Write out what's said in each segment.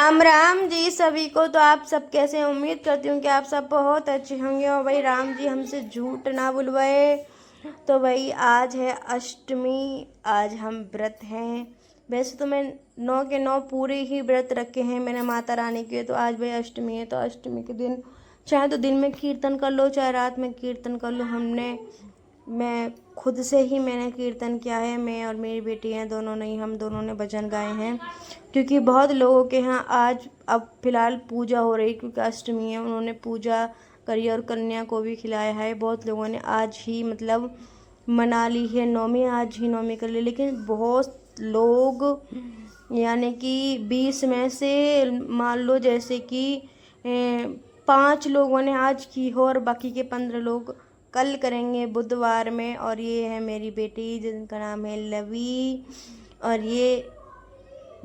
राम राम जी सभी को। तो आप सब कैसे हैं? उम्मीद करती हूँ कि आप सब बहुत अच्छे होंगे। और भाई राम जी हमसे झूठ ना बुलवाए। तो भाई आज है अष्टमी, आज हम व्रत हैं। वैसे तो मैं 9 के 9 पूरे ही व्रत रखे हैं मैंने माता रानी के। तो आज भाई अष्टमी है, तो अष्टमी के दिन चाहे तो दिन में कीर्तन कर लो चाहे रात में कीर्तन कर लो। मैं खुद से ही मैंने कीर्तन किया है। मैं और मेरी बेटी हैं, दोनों ने, हम दोनों ने भजन गाए हैं। क्योंकि बहुत लोगों के यहाँ आज अब फिलहाल पूजा हो रही, क्योंकि अष्टमी है, उन्होंने पूजा करी और कन्या को भी खिलाया है। बहुत लोगों ने आज ही मतलब मना ली है नौमी, आज ही नौमी कर ली। लेकिन बहुत लोग यानी कि 20 में से मान लो जैसे कि 5 लोगों ने आज की हो और बाकी के 15 लोग कल करेंगे बुधवार में। और ये है मेरी बेटी जिनका नाम है लवी, और ये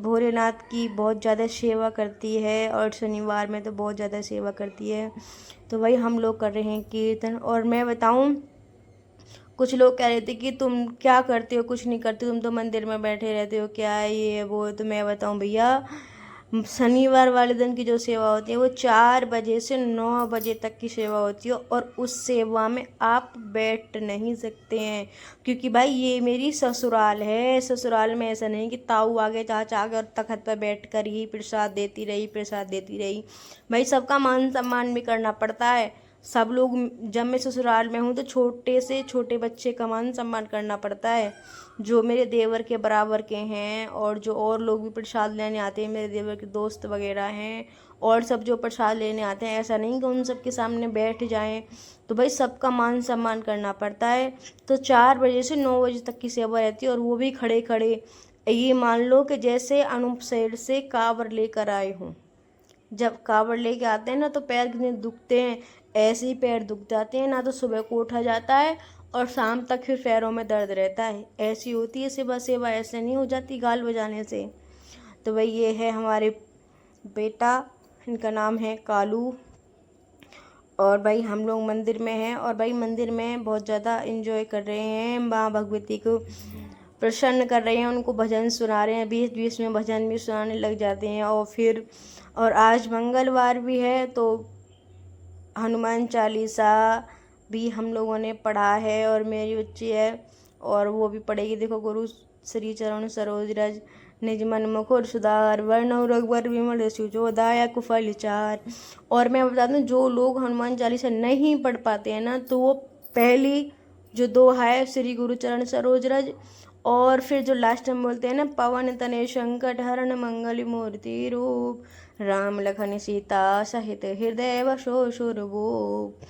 भोलेनाथ की बहुत ज़्यादा सेवा करती है और शनिवार में तो बहुत ज़्यादा सेवा करती है। तो वही हम लोग कर रहे हैं कीर्तन। और मैं बताऊं, कुछ लोग कह रहे थे कि तुम क्या करते हो, कुछ नहीं करते, तुम तो मंदिर में बैठे रहते हो, क्या है ये वो। तो मैं बताऊं भैया, शनिवार वाले दिन की जो सेवा होती है वो 4 बजे से 9 बजे तक की सेवा होती है। और उस सेवा में आप बैठ नहीं सकते हैं, क्योंकि भाई ये मेरी ससुराल है। ससुराल में ऐसा नहीं कि ताऊ आगे चाचा आगे और तखत पर बैठ कर ही प्रसाद देती रही। भाई सबका मान सम्मान भी करना पड़ता है। सब लोग, जब मैं ससुराल में हूँ तो छोटे से छोटे बच्चे का मान सम्मान करना पड़ता है, जो मेरे देवर के बराबर के हैं। और जो और लोग भी प्रसाद लेने आते हैं, मेरे देवर के दोस्त वगैरह हैं, और सब जो प्रसाद लेने आते हैं, ऐसा नहीं कि उन सब के सामने बैठ जाएं। तो भाई सबका मान सम्मान करना पड़ता है। तो 4 बजे से 9 बजे तक की सेवा रहती है, और वो भी खड़े खड़े। ये मान लो कि जैसे अनूप शहर से कांवड़ लेकर आए हों। जब कावड़ लेके आते हैं ना तो पैर कितने दुखते हैं, ऐसे ही पैर दुख जाते हैं। ना तो सुबह को उठा जाता है और शाम तक फिर पैरों में दर्द रहता है। ऐसी होती है सेवा। सेवा ऐसे नहीं हो जाती गाल बजाने से। तो भाई ये है हमारे बेटा, इनका नाम है कालू। और भाई हम लोग मंदिर में हैं, और भाई मंदिर में बहुत ज़्यादा एंजॉय कर रहे हैं, माँ भगवती को प्रसन्न कर रहे हैं, उनको भजन सुना रहे हैं। बीच बीच में भजन भी सुनाने लग जाते हैं। और आज मंगलवार भी है, तो हनुमान चालीसा भी हम लोगों ने पढ़ा है, और मेरी बच्ची है और वो भी पढ़ेगी। देखो, गुरु श्री चरण सरोज रज निज मन मुकुर सुधार, वर्ण रघुवर विमल सुजो दायक फल चार। और मैं बता दूं, जो लोग हनुमान चालीसा नहीं पढ़ पाते हैं ना, तो वो पहली जो 2 है श्री गुरु चरण सरोज रज, और फिर जो लास्ट में बोलते हैं ना, पवन तनय संकट हरण मंगल मूर्ति रूप, राम लखन सीता सहित हृदय वसो सुरभूप।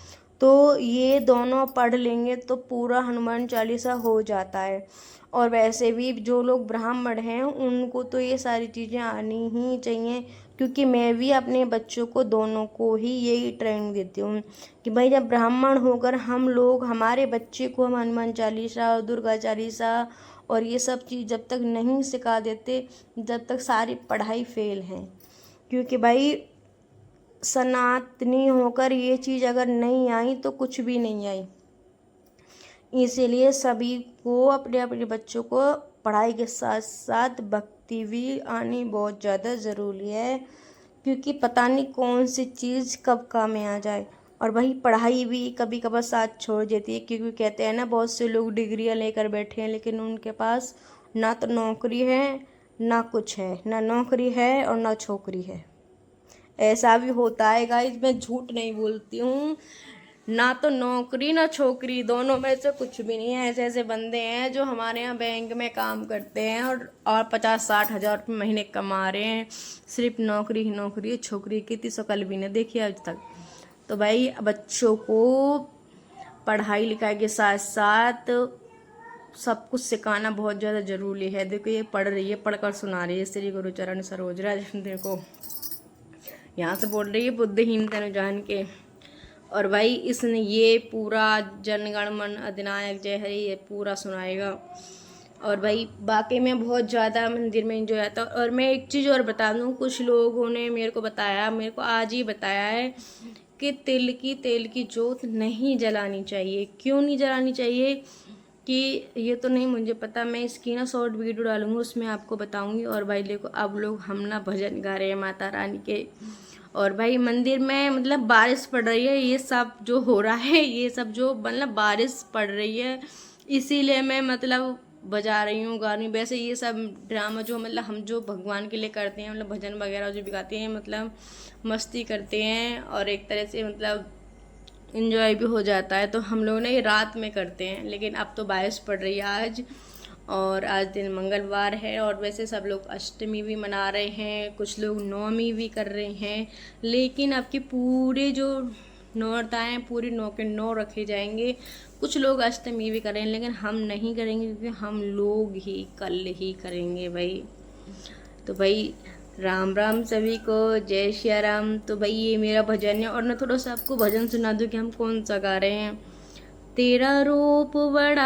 तो ये दोनों पढ़ लेंगे तो पूरा हनुमान चालीसा हो जाता है। और वैसे भी जो लोग ब्राह्मण हैं उनको तो ये सारी चीज़ें आनी ही चाहिए, क्योंकि मैं भी अपने बच्चों को दोनों को ही यही ट्रेनिंग देती हूँ कि भाई जब ब्राह्मण होकर हम लोग हमारे बच्चे को हम हनुमान चालीसा, दुर्गा चालीसा और ये सब चीज़ जब तक नहीं सिखा देते, जब तक सारी पढ़ाई फेल है। क्योंकि भाई सनातनी होकर ये चीज़ अगर नहीं आई तो कुछ भी नहीं आई। इसीलिए सभी को अपने अपने बच्चों को पढ़ाई के साथ साथ भक्ति भी आनी बहुत ज़्यादा ज़रूरी है, क्योंकि पता नहीं कौन सी चीज़ कब काम में आ जाए। और वही पढ़ाई भी कभी कभार साथ छोड़ देती है, क्योंकि कहते हैं ना, बहुत से लोग डिग्रियां लेकर बैठे हैं लेकिन उनके पास ना तो नौकरी है ना कुछ है, ना नौकरी है और ना छोकरी है। ऐसा भी होता है गाइस, मैं झूठ नहीं बोलती हूँ। ना तो नौकरी ना छोकरी, दोनों में से कुछ भी नहीं है। ऐसे ऐसे बंदे हैं जो हमारे यहाँ बैंक में काम करते हैं और 50-60 हज़ार रुपये महीने कमा रहे हैं। सिर्फ नौकरी ही नौकरी, छोकरी की शक्ल भी नहीं देखी आज तक। तो भाई बच्चों को पढ़ाई लिखाई के साथ साथ सब कुछ सिखाना बहुत ज़्यादा ज़रूरी है। देखो ये पढ़ रही है, पढ़कर सुना रही है श्री गुरु चरण सरोज रज। देखो यहाँ से बोल रही है बुद्धिहीन तनु जान के। और भाई इसने ये पूरा जनगण मन अधिनायक जय हरि ये पूरा सुनाएगा। और भाई बाकी में बहुत ज़्यादा मंदिर में एंजॉय आता है। और मैं एक चीज़ और बता दूँ, कुछ लोगों ने मेरे को आज ही बताया है कि तेल की जोत नहीं जलानी चाहिए। क्यों नहीं जलानी चाहिए? कि ये तो नहीं मुझे पता, मैं इसकी ना शॉर्ट वीडियो डालूंगी, उसमें आपको बताऊंगी। और भाई देखो अब लोग हम ना भजन गा रहे हैं माता रानी के, और भाई मंदिर में मतलब बारिश पड़ रही है, ये सब जो हो रहा है ये सब जो मतलब बारिश पड़ रही है इसीलिए मैं मतलब बजा रही हूँ, गा रही हूँ। वैसे ये सब ड्रामा जो मतलब हम जो भगवान के लिए करते हैं, मतलब भजन वगैरह जो भी गाते हैं, मतलब मस्ती करते हैं और एक तरह से मतलब इंजॉय भी हो जाता है। तो हम लोग ना ये रात में करते हैं, लेकिन अब तो बारिश पड़ रही है आज, और आज दिन मंगलवार है। और वैसे सब लोग अष्टमी भी मना रहे हैं, कुछ लोग नवमी भी कर रहे हैं, लेकिन आपके पूरे जो नौरताएँ पूरी 9 के 9 रखे जाएंगे। कुछ लोग अष्टमी भी करें, लेकिन हम नहीं करेंगे क्योंकि हम लोग ही कल ही करेंगे भाई। तो भाई राम राम सभी को, जय श्री राम। तो भाई ये मेरा भजन है, और मैं थोड़ा सा आपको भजन सुना दूँ कि हम कौन सा गा रहे हैं। तेरा रूप बड़ा